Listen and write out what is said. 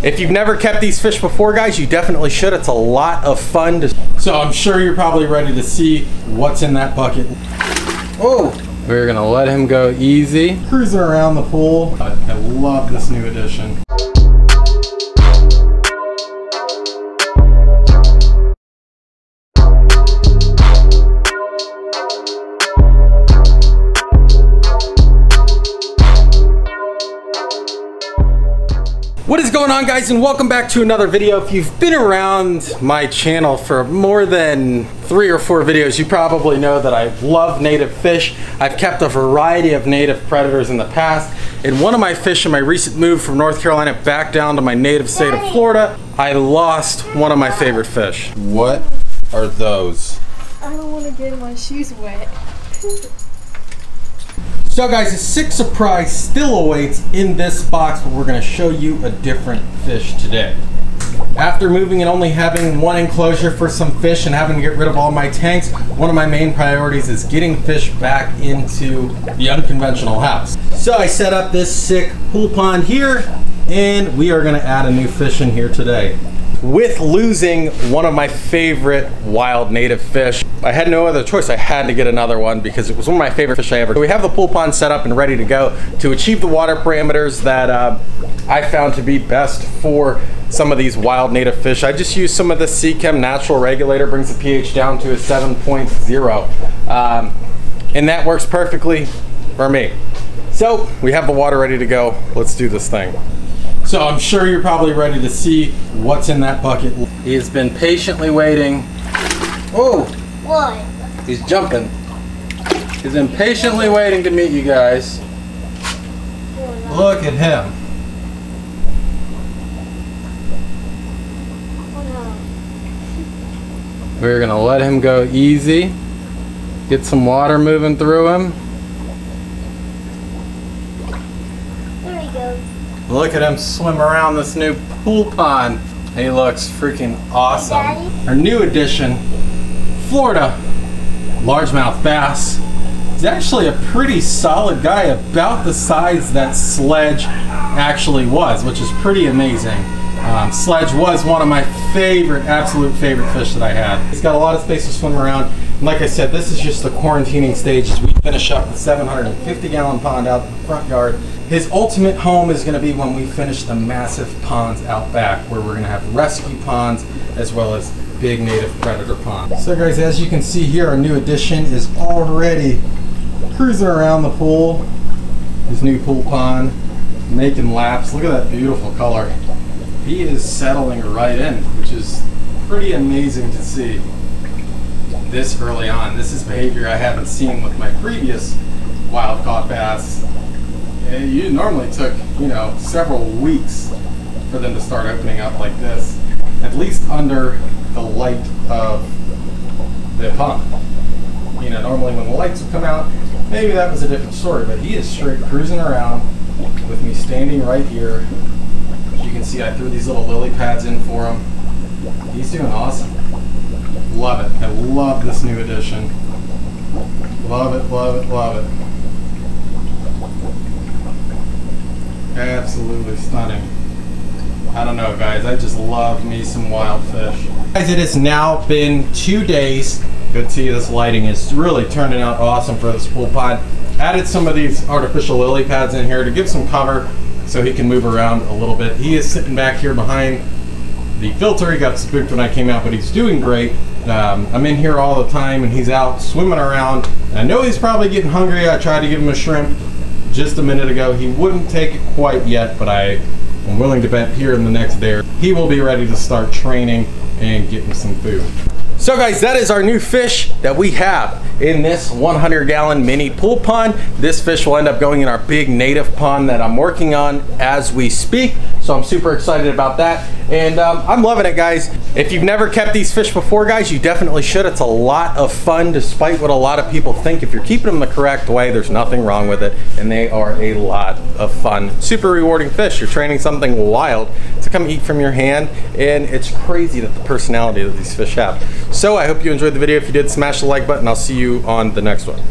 If you've never kept these fish before, guys, you definitely should. It's a lot of fun. So I'm sure you're probably ready to see what's in that bucket. Oh, we're gonna let him go easy. Cruising around the pool. I love this new addition. What is going on, guys, and welcome back to another video. If you've been around my channel for more than 3 or 4 videos, you probably know that I love native fish. I've kept a variety of native predators in the past. And one of my fish in my recent move from North Carolina back down to my native state of Florida, I lost one of my favorite fish. What are those? I don't want to get my shoes wet. So guys, a sick surprise still awaits in this box, but we're going to show you a different fish today. After moving and only having one enclosure for some fish and having to get rid of all my tanks, one of my main priorities is getting fish back into the unconventional house. So I set up this sick pool pond here, and we are going to add a new fish in here today. With losing one of my favorite wild native fish, I had no other choice. I had to get another one because it was one of my favorite fish I ever. So we have the pool pond set up and ready to go to achieve the water parameters that I found to be best for some of these wild native fish. I just used some of the Seachem natural regulator, brings the pH down to a 7.0, and that works perfectly for me. So we have the water ready to go. Let's do this thing. So I'm sure you're probably ready to see what's in that bucket. He has been patiently waiting. Oh! What? He's jumping. He's been patiently waiting to meet you guys. Look at him. We're gonna let him go easy. Get some water moving through him. There he goes. Look at him swim around this new pool pond. He looks freaking awesome. Daddy? Our new addition, Florida largemouth bass. He's actually a pretty solid guy, about the size that Sledge actually was, which is pretty amazing. Sledge was one of my favorite, absolute favorite fish that I had. He's got a lot of space to swim around. And like I said, this is just the quarantining stage as we finish up the 750-gallon pond out in the front yard. His ultimate home is going to be when we finish the massive ponds out back, where we're going to have rescue ponds as well as big native predator ponds. So guys, as you can see here, our new addition is already cruising around the pool. His new pool pond, making laps. Look at that beautiful color. He is settling right in, which is pretty amazing to see this early on. This is behavior I haven't seen with my previous wild caught bass. You normally took, you know, several weeks for them to start opening up like this, at least under the light of the pond. You know, normally when the lights would come out, maybe that was a different story, but he is straight cruising around with me standing right here. As you can see, I threw these little lily pads in for him. He's doing awesome. Love it. I love this new addition. Love it, love it, love it. Absolutely stunning. I don't know, guys, I just love me some wild fish. Guys, it has now been 2 days. Good to see this lighting is really turning out awesome for this pool pond. Added some of these artificial lily pads in here to give some cover so he can move around a little bit. He is sitting back here behind the filter. He got spooked when I came out, but he's doing great. I'm in here all the time and he's out swimming around. I know he's probably getting hungry. I tried to give him a shrimp just a minute ago. He wouldn't take it quite yet, but I am willing to bet here in the next day he will be ready to start training and getting some food. So guys, that is our new fish that we have in this 100-gallon mini pool pond. This fish will end up going in our big native pond that I'm working on as we speak. So I'm super excited about that. And I'm loving it, guys. If you've never kept these fish before, guys, you definitely should. It's a lot of fun, despite what a lot of people think. If you're keeping them the correct way, there's nothing wrong with it. And they are a lot of fun. Super rewarding fish. You're training something wild to come eat from your hand. And it's crazy that the personality that these fish have. So I hope you enjoyed the video. If you did, smash the like button. I'll see you on the next one.